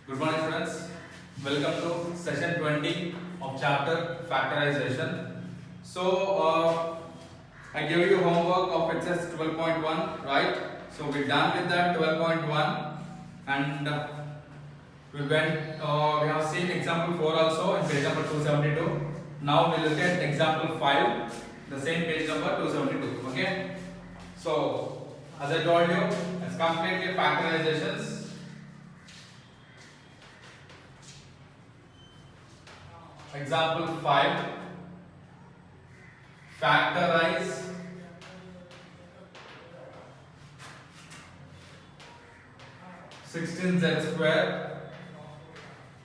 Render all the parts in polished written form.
Good morning students, welcome to session 20 of chapter factorization. I gave you homework of exercise 12.1, right? So we're done with that 12.1 and we have seen example 4 also in page number 272. Now we look at example 5, the same page number 272, okay? So as I told you, it's completely factorizations. Example 5, factorize (16z square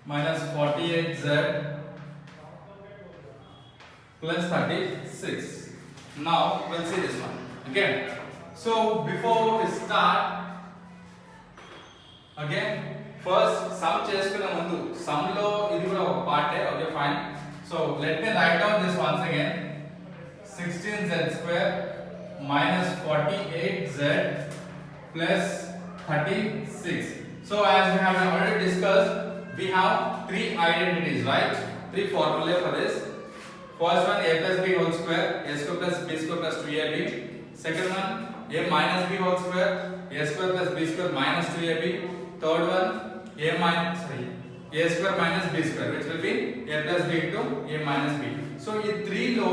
minus 48z plus 36). Now we'll see this one. Okay. So before we start, again, first sum చేసుకునే ముందు sum లో ఇది కూడా ఒక పార్టే. Okay fine. So let me write down this once again. 16z square minus 48z plus 36. So as we have already discussed, we have three identities, right? Three formulae for this. First one, a plus b whole square, a square plus b square plus 2ab. Second one, a minus b whole square, a square plus b square minus 2ab. Third one, a square minus b square, which will be a plus b into a minus b. So ఈ 3 లో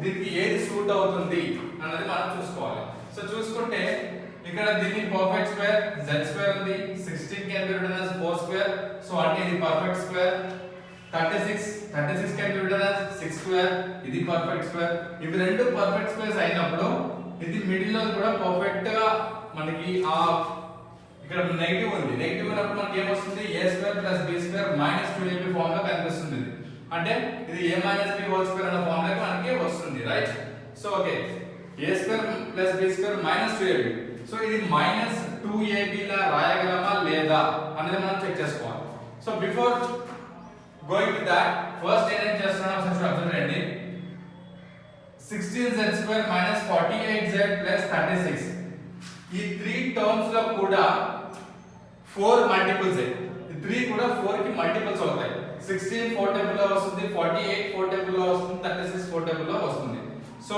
దీనికి ఏది suit అవుతుంది అన్నది మనం చూసుకోవాలి. So చూసుకుంటే ఇక్కడ దీని పర్ఫెక్ట్ స్క్వేర్ z స్క్వేర్ ఉంది, 16 can be written as 4 square, so అంటే ఇది perfect square. 36 can be written as 6 square, ఇది పర్ఫెక్ట్ స్క్వేర్. ఇవి రెండు పర్ఫెక్ట్ స్క్వేర్స్ అయినప్పుడు ఇది మిడిల్ లో కూడా పర్ఫెక్ట్ గా మనకి ఆ ఇక్కడ నెగటివ్ ఉంది. నెగటివ్ ఉన్నప్పుడు మనకి ఏం వస్తుంది? a square plus b square minus 2ab form లో కనిపిస్తుంది. అంటే ఇది a minus b whole square అనే ఫార్మ్ లోకి మనకి వస్తుంది, right? So okay, a square plus b square minus 2ab. So ఇది మైనస్ 2ab లా రాయగలమా లేదా అనేది మనం చెక్ చేసుకోవాలి. So before going to that, first ఏం చేస్తున్నాం ఒకసారి అబ్జర్వ్ చేయండి. 16z square minus 48z plus 36, ఈ 3 టర్మ్స్ లో కూడా 4 మల్టిపుల్స్. ఈ 3 కూడా 4 కి మల్టిపుల్స్ అవుతాయి. 16 4 టేబుల్ లో వస్తుంది, 48 4 టేబుల్ లో వస్తుంది, 36 4 టేబుల్ లో వస్తుంది. So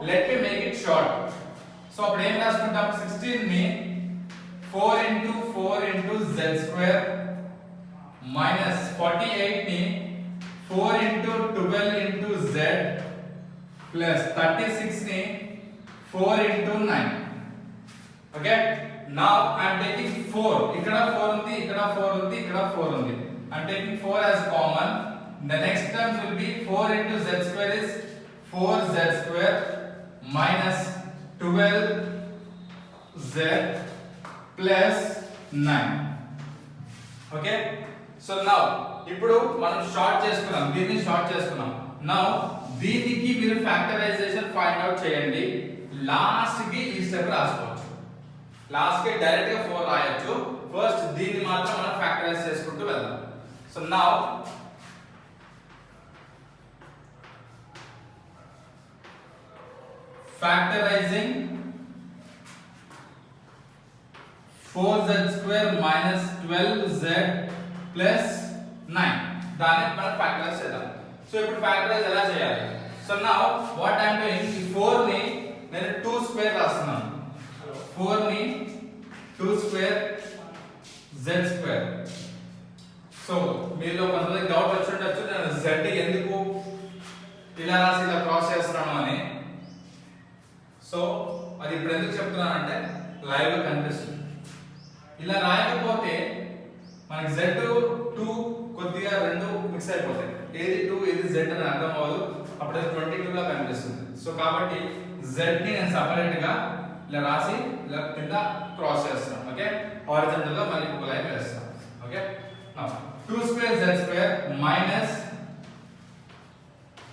let me make it short. So అప్పుడు ఏం రాసుకుంటాం? 16 ని 4 into 4 into z square minus 48 ని 4 into 12 into z ప్లస్ 36 ని 4 into 9. Okay, now I am taking 4. ఇక్కడ 4 ఉంది, ఇక్కడ 4 ఉంది, ఇక్కడ 4 ఉంది. I am taking 4 as common. The next term will be 4 into z square is 4z square minus 12z plus 9. Okay, so now ఇప్పుడు మనం short చేసుకున్నాం, దీన్ని షార్ట్ చేసుకున్నాం. Now దీనికి మీరు ఫ్యాక్టరైజేషన్ ఫైండ్ అవుట్ చేయండి. లాస్ట్ కి ఈ స్టెప్ రాసుకోవచ్చు. లాస్ట్ కి డైరెక్ట్ గా 4 రాయొచ్చు. ఫస్ట్ దీన్ని మాత్రం మనం ఫ్యాక్టరైజ్ చేసుకుంటూ వెళ్దాం. So now factorising 4z square minus 12z plus 9, దాన్ని మనం ఫ్యాక్టరైజ్ చేద్దాం. సో ఇప్పుడు ఫ్యాక్టరైజ్ ఎలా చేయాలి? So now what I am doing, ఈ 4 ని నేను 2 స్క్వేర్ రాస్తున్నాను. 4 ని 2 స్క్వేర్ z స్క్వేర్. సో మీలో కొంతమందికి డౌట్ వచ్చి ఉండొచ్చు, నేను z ఎందుకు ఇలా రాసి ఇలా క్రాస్ చేస్తున్నాను అని. సో అది ఇప్పుడు ఎందుకు చెప్తున్నానంటే లైవ్ లో కనిపిస్తుంది. ఇలా రాయకపోతే మనకి z 2 కొద్దిగా రెండు మిక్స్ అయిపోతాయి. ఏది 2 ఏది z అని అర్థం అవ్వదు, అప్పుడు 22 లా కనిపిస్తుంది. సో కాబట్టి z ని నేను సెపరేట్ గా ఇలా రాసి ఇలా కింద క్రాస్ చేస్తాను. ఓకే, హారిజాంటల్ గా మళ్ళీ ఒక లైన్ వేస్తాను. Okay, now 2 square z square minus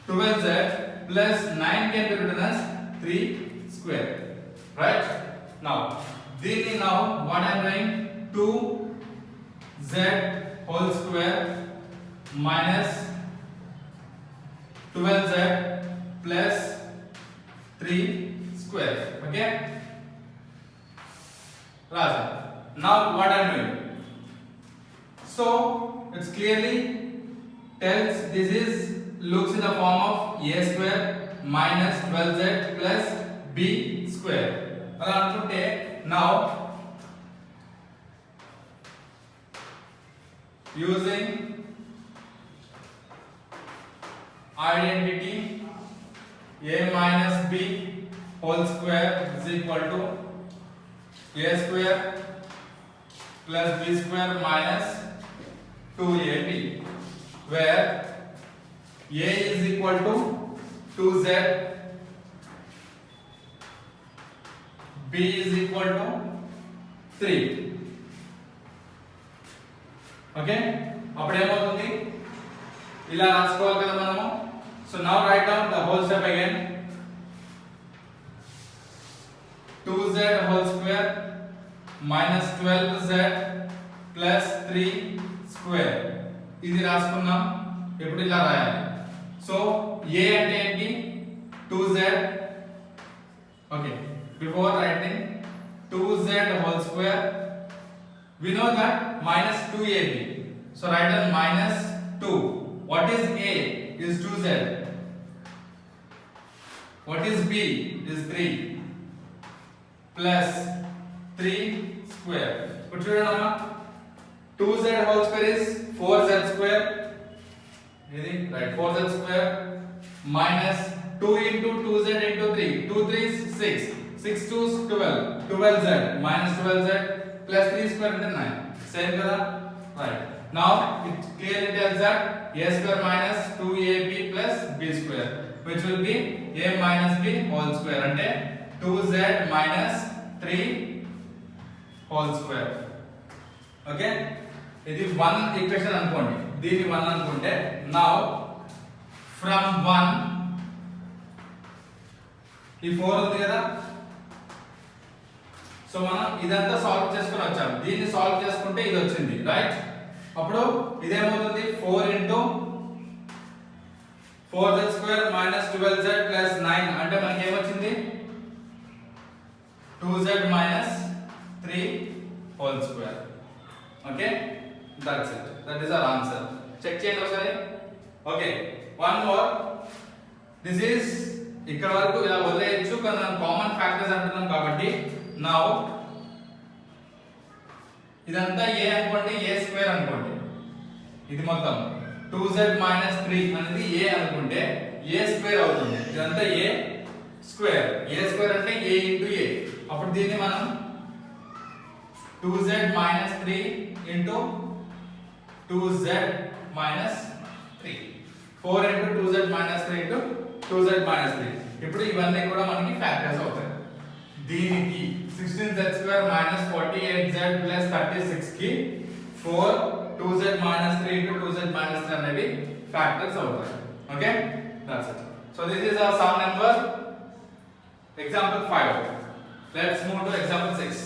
12z plus 9 can be written as 3 square, right? Now దీన్ని now what I am doing, 2z whole square minus 12z plus 3 square. Okay, Raja. Now what I am doing, so So it's clearly tells this is looks in the form of a square minus 12z plus b square. అలా అనుకుంటే now using identity a minus b whole square is equal to a square plus b square minus 2ab, where a is equal to 2z, b is equal to 3. Okay, అప్పుడు ఏమవుతుంది ఇలా రాసుకోవాలి కదా మనము. So now right down the whole step again. 2z whole square minus 12z plus 3 square ఇది రాసుకున్నాం. ఇప్పుడు ఇలా రాయాలి. సో a అంటే ఏంటి? 2z. Okay, before writing 2z whole square we know that minus 2ab, so write down minus 2. What is a? Is 2z. What is b? Is 3 plus 3 square. Put చూడండి, 2z whole square is 4z square. ఇది right, 4z square minus 2 into 2z into 3. 2 3 is 6. 6 2 is 12. 12z minus 12z plus 3 square into 9. Same kada? Right. Now it clearly tells that a square minus 2ab plus b square, which will be a minus b whole square ante 2z minus 3 whole square. Okay, ఇది 1 equation అనుకోండి, దీన్ని 1 అనుకుంటే now from 1 ఈ 4 ఉంది కదా. So మనం ఇదంతా solve చేసుకొని వచ్చాం. దీన్ని సాల్వ్ చేసుకుంటే ఇది వచ్చింది, రైట్? అప్పుడు ఇదేమవుతుంది 4 into 4z square minus 12z plus 9 అంటే మనకి ఏమొచ్చింది? 2z minus 3 whole square. Okay, that's it. That is our answer. Check చేయండి ఒకసారి. Okay, one more. This is ఇక్కడ వరకు ఇలా వదిలేయచ్చు, కానీ మనం కామన్ ఫ్యాక్టర్స్ అంటున్నాం కాబట్టి now ఇదంతా a అనుకోండి, a స్క్వేర్ అనుకోండి. ఇది మొత్తం 2z minus 3 అనేది a అనుకుంటే a స్క్వేర్ అవుతుంది. ఇదంతా a స్క్వేర్. a స్క్వేర్ అంటే a into a. అప్పుడు దీన్ని మనం 2z minus 3 into 2z minus 3. 4 into 2z minus 3 into 2z minus 3. ఇప్పుడు ఇవన్నీ కూడా మనకి ఫ్యాక్టర్స్ అవుతాయి. దీనికి 16z square minus 48z plus 36 కి 4 2z minus 3 into 2z minus 3 అనేవి ఫ్యాక్టర్స్ అవుతాయి. Okay, that's it. So this is our sum number example 5. Let's move to example 6.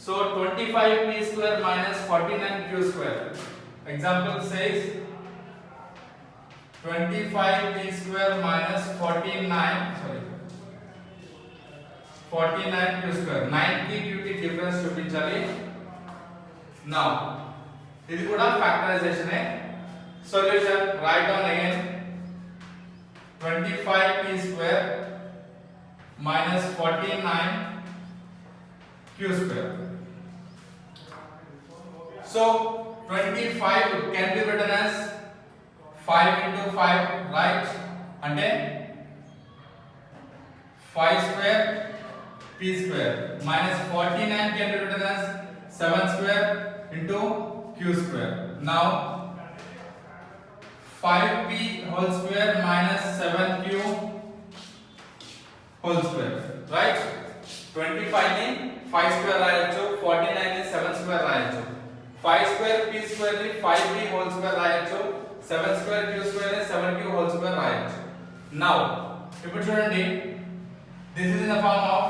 So 25p square minus 49q square. Example says 25p square minus 49q square. 9 కి q కి difference చూపించాలి. Now ఇది కూడా factorisation ఏ. Solution write down again 25p square minus 49q square. So 25 can be written as 5 into 5, right? అంటే 5 square p square minus 49 can be written as 7 square into q square. Now 5p whole square minus 7q whole square, right? 25 ని 5 square రాయొచ్చు, 49 ని 7 square రాయొచ్చు. 5 square p square ని 5p whole square రాయొచ్చు, 7 square q square ని 7q whole square రాయొచ్చు. Now ఇప్పుడు చూడండి, this is in the form of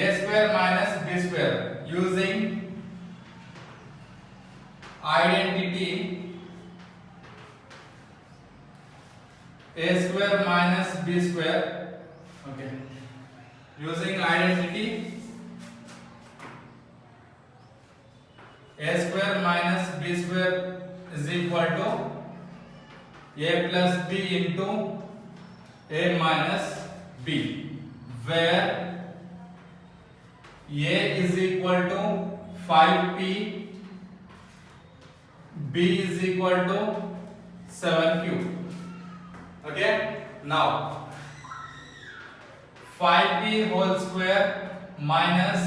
a square square minus b square using identity a square minus b square. Okay, using identity a square minus b square is equal to a plus b into a minus b, where a is equal to 5p, b is equal to 7q. Okay, now 5p whole square minus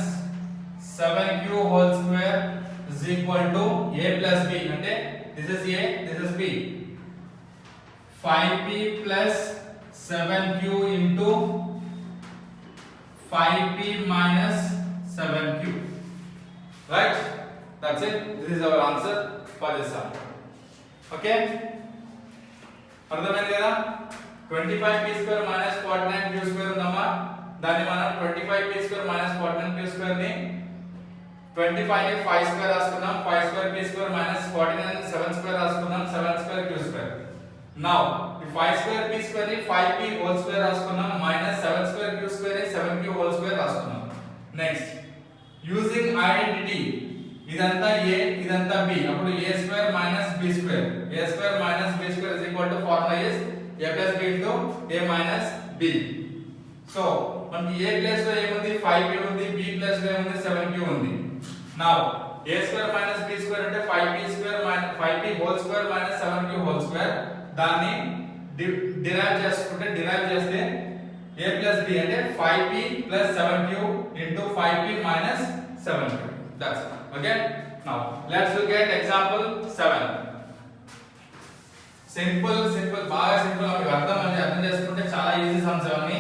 7q whole square is equal to a plus b. అంటే this is a, this is b. 5p plus 7q into 5p minus 7q. Right? That's it. This is our answer for this sum. Okay? అర్థమైంది కదా? 25p square minus 49q square ఉందమ్మా. దాన్ని మనం 25p square minus 49q square ని 25 ని 5 square రాసుకున్నాం. 5 square p square minus 49 ని 7 square రాసుకున్నాం. 7 square q square. Now the 5 square p square ని 5p whole square రాసుకున్నాం minus 7 square q square ని 7q whole square రాసుకున్నాం. Next, using identity ఇదంతా a ఇదంతా b, అప్పుడు a square minus b square, a square minus b square is equal to formula is a plus b into a minus b. So మనకి a place లో ఏముంది 5p ఉంది, b place లో ఏముంది 7q ఉంది. Now a square minus b square అంటే 5p square minus 5p whole square minus 7q whole square, దాన్ని derive చేస్తే a plus b అంటే 5p plus 7q into 5p minus 7q. That's it. Okay, now let's look at example 7. Simple బాగా simple, మీకు అర్థం చేసుకుంటే చాలా easy sums అవన్నీ.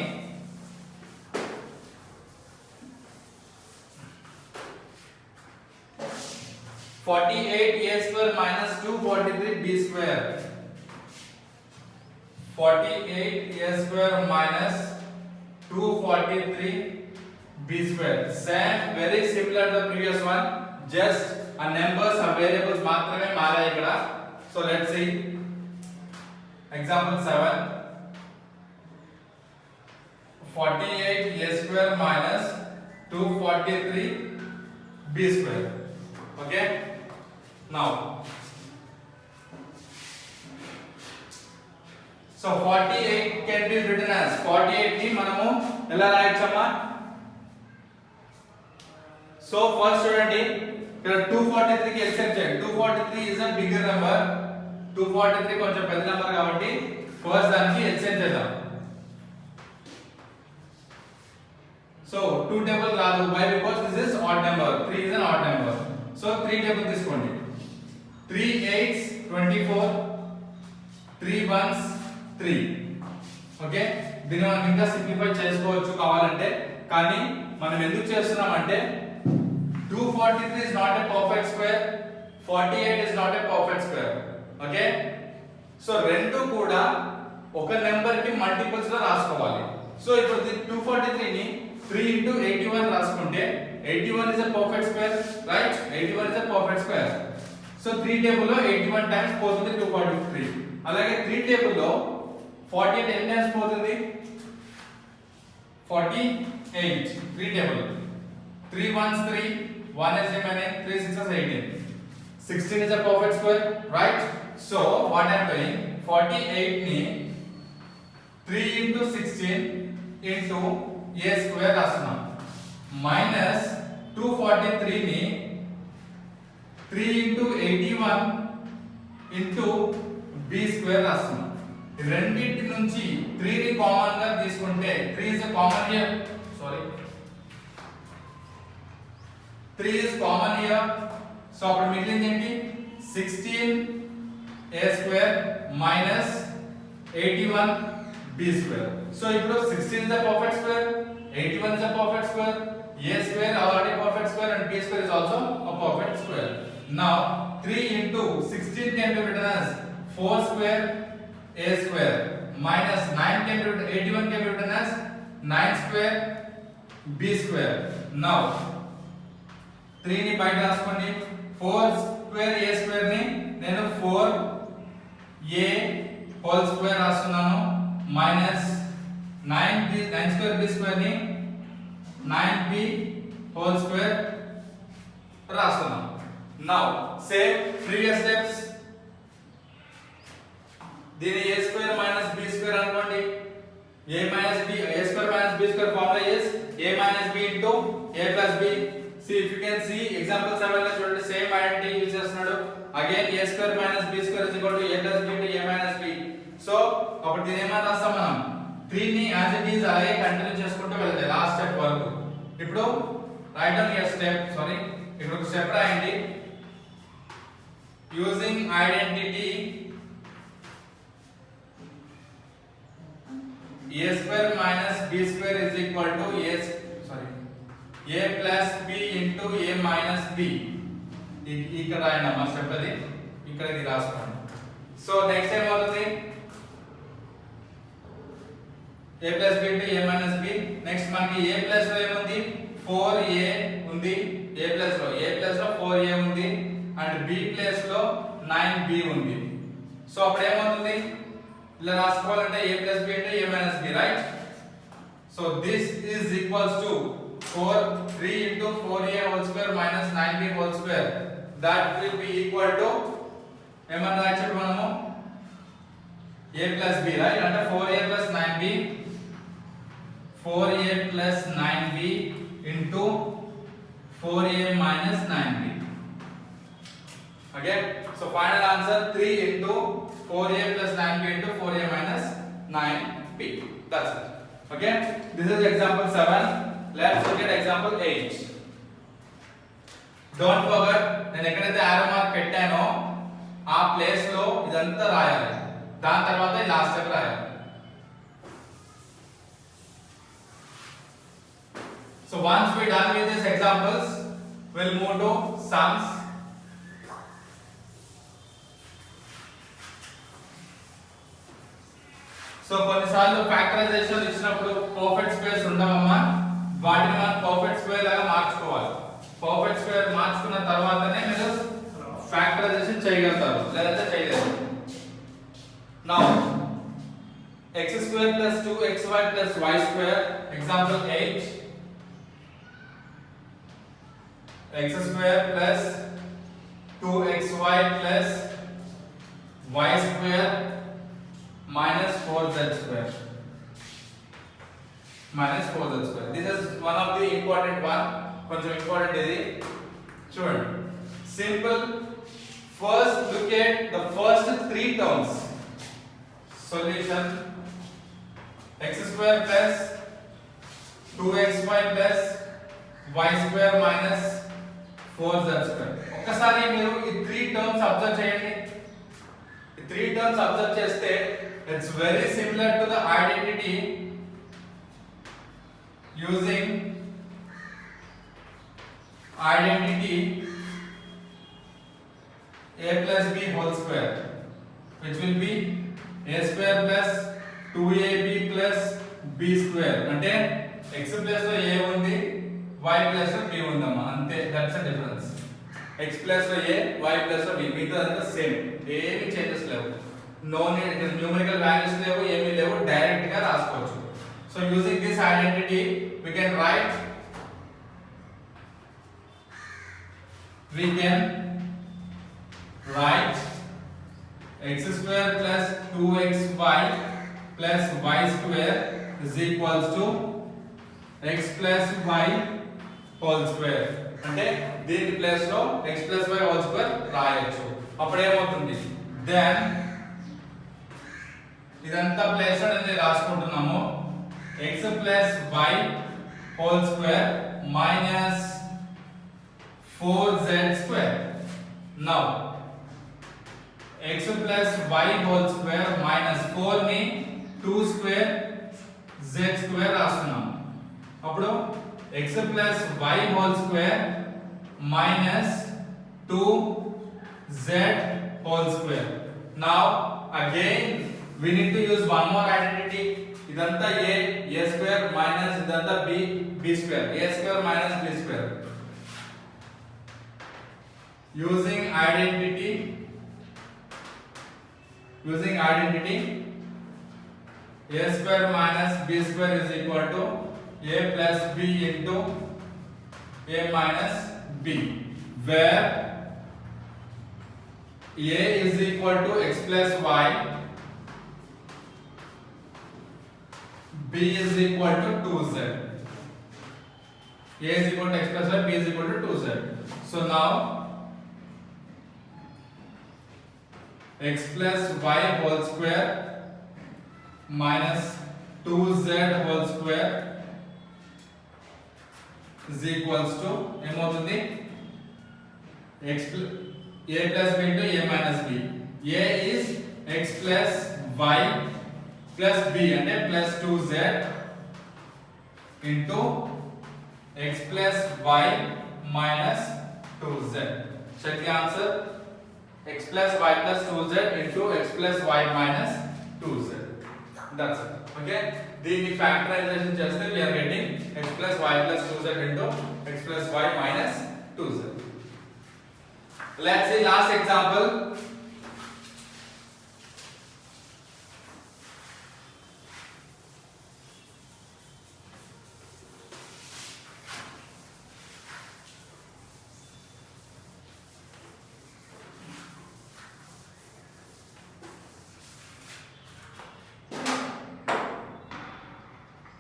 a square minus 243b square. 48a square minus 243b square. Same, very similar to the previous one. Just a numbers or variables మాత్రమే మారాయి ఇక్కడ. So let's see example 7. 48a square minus 243b square. Okay, now so 48 can be written as 48 ని మనము ఎలా రాయొచ్చమ్మా? So first చూడండి, ఇక్కడ 243 కి except చేయండి. 243 is a bigger number. 243 కొంచెం పెద్ద నెంబర్ కాబట్టి ఫస్ట్ దానికి ఎక్సెప్ట్ చేద్దాం. సో 2 టేబుల్ రాదు. why? Because this is odd number. 3 is an odd number. So 3 table తీసుకోండి. 3 8s 24, 3 1s 3. ఓకే, దీన్ని మనం ఇంకా సింప్లిఫై చేసుకోవచ్చు కావాలంటే, కానీ మనం ఎందుకు చేస్తున్నామంటే 243 is not a perfect square, 48 is not a perfect square. Okay, so రెండు కూడా ఒక నెంబర్ కి మల్టిపుల్స్ లో రాసుకోవాలి. సో ఇప్పుడు 243 ని 3 into 81 రాసుకుంటే 81 is a perfect square, right? 81 is a perfect square. So 3 table లో 81 టైమ్స్ పోతుంది 243. అలాగే 3 టేబుల్ లో 48 ఎన్ని టైమ్స్ పోతుంది? 48. 3 table 3 1s 3, 1 is remaining, 3 6s 18. 16 is a perfect square, right? So what I am doing, 48 ni 3 into 16 into a square రాస్తున్నాం, minus 243 ని 3 into 81 into b square రాస్తున్నాం. రెండిటి నుంచి 3 ని కామన్ గా తీసుకుంటే 3 is a common here, sorry, 3 is common here. So అప్పుడు మిగిలింది ఏంటి? 16a square minus 81b square. So ఇప్పుడు 16 is a perfect square, 81 is a perfect square, a square already perfect square and b square is also a perfect square. Now 3 into 16 can be written as 4 square a square minus 9 can be written, 81 can be written as 9 square b square. Now 3 ని బయట రాసుకోండి. 4 square a square ని నేను 4a whole square రాస్తున్నాను minus 9 square b square ని 9b whole square రాస్తున్నాను. Now same previous steps. దీని a square minus b square అనుకోండి. a minus b, a square minus b square formula is a minus b into a plus b. See, if you can see example 7 లో చూడండి same identity use చేస్తున్నాడు. Again a square minus b square is equal to a plus b into a minus b. So అప్పుడు దీని ఏమని రాస్తాం మనం 3 ని as it is అలాగే కంటిన్యూ చేసుకుంటూ వెళ్తే లాస్ట్ స్టెప్ వరకు. ఇప్పుడు right down your step, sorry ఇప్పుడు ఒక స్టెప్ రాయండి. Using identity a square minus b square is equal to a plus b into a minus b. ఇక్కడ రాయండి అమ్మా స్టెప్ అది, ఇక్కడ ఇది రాసుకోండి. సో నెక్స్ట్ టైం అవుతుంది a plus b into a minus b. Next మనకి a plus లో ఏముంది 4a ఉంది, a plus లో 4a ఉంది అండ్ b plus లో 9b ఉంది. సో అప్పుడు ఏమవుతుంది ఇలా రాసుకోవాలంటే a plus b into a minus b, right? So this is equals to 3 into 4a whole square minus 9b whole square. That will be equal to ఏమన్నా రాయొచ్చు మనము a plus b, right? అంటే 4a plus 9b, 4a plus 9b into 4a minus 9b. Okay, so final answer 3 into 4a plus 9b into 4a minus 9b. That's it. Okay, this is example 7. Let's look at example 8. Don't forget, నేను ఎక్కడైతే arrow mark పెట్టానో ఆ place లో ఇదంతా రాయాలి, దాని తర్వాత ఈ లాస్ట్ స్టెప్ రాయాలి. So once we done with these examples, we'll move to sums. So కొన్నిసార్లు ఫ్యాక్టరైజేషన్ ఇచ్చినప్పుడు పర్ఫెక్ట్ స్క్వేర్స్ ఉండవమ్మా, వాటిని మనం పర్ఫెక్ట్ స్క్వేర్ లాగా మార్చుకోవాలి. పర్ఫెక్ట్ స్క్వేర్ మార్చుకున్న తర్వాతనే మీరు ఫ్యాక్టరైజేషన్ చేయగలుగుతారు, లేదంటే చేయలేరు. Now x square plus 2xy plus y square, example 8. x square plus 2xy plus y square minus 4z square. Minus 4z square. This is one of the important one. కొంచెం important ఇది చూడండి. Simple. First look at the first three terms. Solution x square plus 2xy plus y square minus 4z square. ఒక్కసారి మీరు ఈ three terms observe చేయండి. ఈ three terms observe చేస్తే it's very similar to the identity using identity a plus b whole square, which will be a square plus 2ab plus b square. అంటే x plus లో a ఉంది, y plus లో b ఉందమ్మా, అంతే. that's the difference. x plus లో a, y plus లో b, మిగతా అంతా సేమ్, ఏమీ చేంజెస్ లేవు. no need ఇక్కడ న్యూమరికల్ వాల్యూస్ లేవు, ఏమీ లేవు, డైరెక్ట్ గా రాసుకోవచ్చు. so using this identity we can write x square plus 2xy plus y square is equals to x plus y whole square. అంటే దీని ప్లేస్ లో x plus y whole square రాయొచ్చు. అప్పుడు ఏమవుతుంది, then ఇదంతా ప్లేస్ లో నేను రాసుకుంటున్నాము x plus y whole square minus 4z square. Now x plus y whole square minus 4 ని 2 square z square రాస్తున్నాము. అప్పుడు x plus y whole square minus 2z whole square. Now again we need to use one more identity. ఇదంతా a square minus ఇదంతా b b square, a square minus b square. Using identity, a square minus b square is equal to a plus b into a minus b, where a is equal to x plus y, b is equal to 2z. A is equal to x plus y, b is equal to 2z. So now x plus y whole square minus 2z whole square is equals to ఏమవుతుంది a plus b into a minus b. A is x plus y plus b అంటే plus 2z into x plus y minus 2z. Check the answer. X plus y plus 2z into x plus y minus 2z. That's it. Okay. దీన్ని factorisation చేస్తే we are getting x plus y plus 2z into x plus y minus 2z. Let's see last example.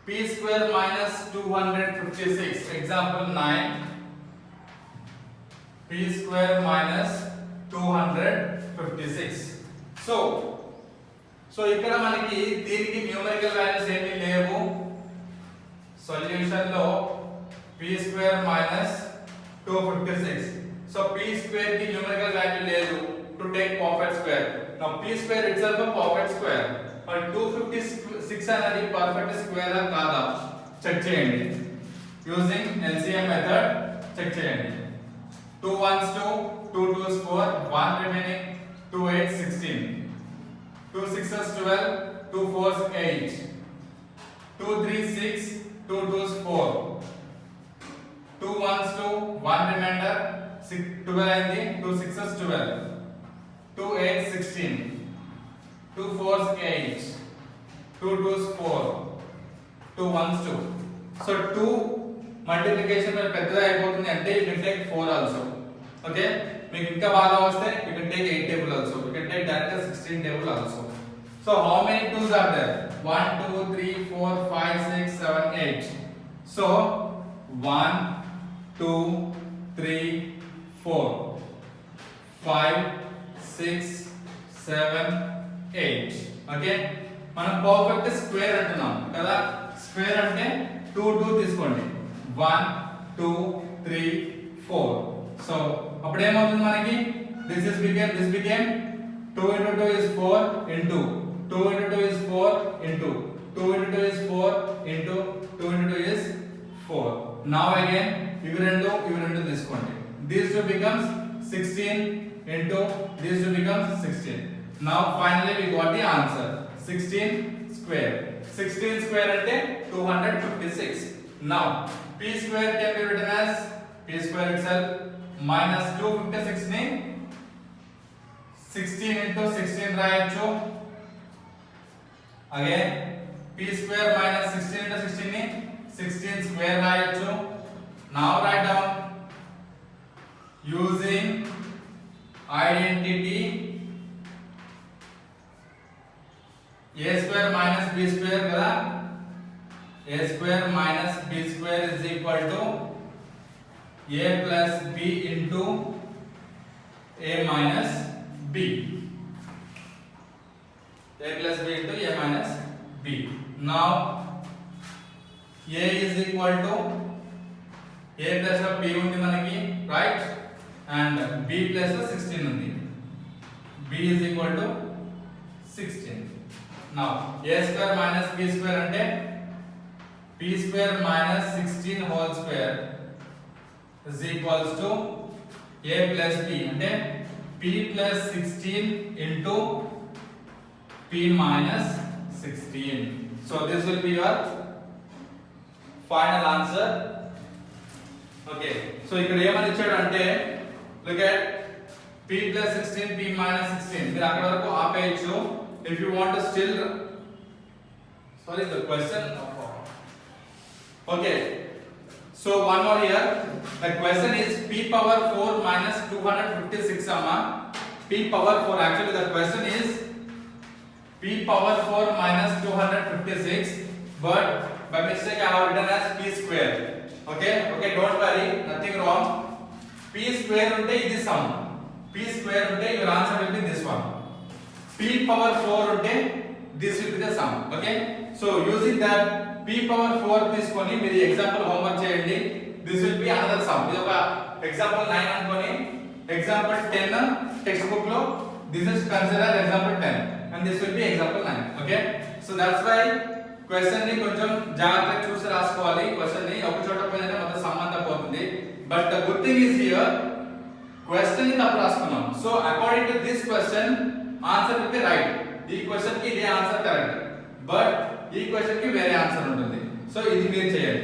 P square minus 256. Example 9. P square minus 256. So ఇక్కడ మనకి దీనికి numerical values ఏమీ లేవు. Solution లో p square minus 256. So p square కి numerical value లేదు to take perfect square. Now p square itself a perfect square. But 256 అనేది perfect square కాదా చెక్ చేయండి. యూజింగ్ LCM మెథడ్ చెక్ చేయండి. 2 1s 2, 2 2s 4, 1 remaining, 2 8 16, 2 6s 12, 2 4s 8, 2 3 6, 2 2s 4, 2 1s 2, 1 remainder, 12 అయింది, 2 6s 12, 2 8 16, 2 4s 8, 2 2s 4, 2 1s 2. So 2 multiplication పెద్దగా అయిపోతుంది అంటే you can take 4 also. Okay, మీకు ఇంకా బాగా వస్తే you can take 8 table also. You can take directly 16 table also. So how many 2s are there? 1 2 3 4 5 6 7 8. So 1 2 3 4 5 6 7 8. Okay, మనం perfect square అంటున్నాం కదా. స్క్వేర్ అంటే 2 2 తీసుకోండి. 1 2 3 4. సో అప్పుడు ఏమవుతుంది మనకి this became 2 into 2 is 4 into 2 into 2 is 4 into 2 into 2 is 4 into 2 into 2 is 4. Now again ఇవి రెండు తీసుకోండి. These two becomes 16 into these two becomes 16. Now finally we got the answer 16 square. 16 square అంటే 256. Now p square can be written as p square itself minus 256 ని 16 into 16 రాయొచ్చు. Again p square minus 16 into 16 ని 16 square రాయొచ్చు. Now write down using identity a square minus b square కదా. a square minus b square is equal to a plus b into a minus b. a plus b into a minus b. Now a is equal to a plus of b ఉంది మనకి, right, and b plus of 16 ఉంది. b is equal to 16. Now a square minus b square అంటే p square minus 16 whole square is equals to a plus b అంటే p plus 16 into p minus 16. So this will be your final answer. Okay, so ఇక్కడ ఏమని ఇచ్చాడు అంటే look at p plus 16 p minus 16. మీరు అక్కడ వరకు ఆపేయచ్చు. if you want to still sorry the question. Okay, so one more here. The question is p power 4 minus 256 amma. p power 4, actually the question is p power 4 minus 256, but by mistake I have written as p square. Okay, don't worry, nothing wrong. p square unte idi sum, p square unte your answer will be this one. p power 4 unte this will be the sum. Okay, so using that p power 4 తీసుకొని మీరు example homework చేయండి. this will be another sum. ఇది ఒక example 9 అనుకొని example 10 text book లో this is considered example 10 and this will be example 9. okay, so that's why question ని కొంచెం జాగ్రత్తగా చూసి రాసుకోవాలి. క్వశ్చన్ ని ఒక చోట పోయినంటే మొత్తం సంబంధం పోతుంది. But the good thing is here question ని తప్పు రాసుకున్నాం. So according to this question answer will be right. ఈ క్వశ్చన్ కి ఇదే ఆన్సర్ కరెక్ట్, బట్ ఈ క్వశ్చన్ కి వేరే ఆన్సర్ ఉంటుంది. సో ఇది మీరు చేయాలి.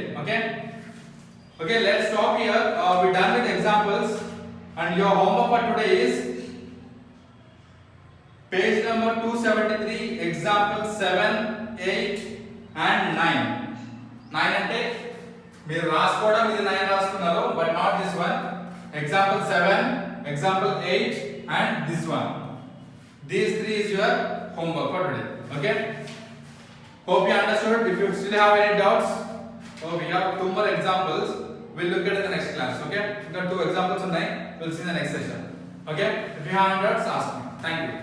Okay, let's stop here. We done with examples and your homework for today is page number 273, example 7, 8 and 9. 9 అంటే మీరు రాసుకోవడం ఇది 9 రాసుకున్నారు, but not this one. Example 7, example 8 and this one. These three is your homework for today. Okay, hope you understood. If you still have any doubts, so we have 2 more examples. We'll look at in the next class. Okay, we got 2 examples tonight. We'll see in the next session. Okay, if you have any doubts, ask me. Thank you.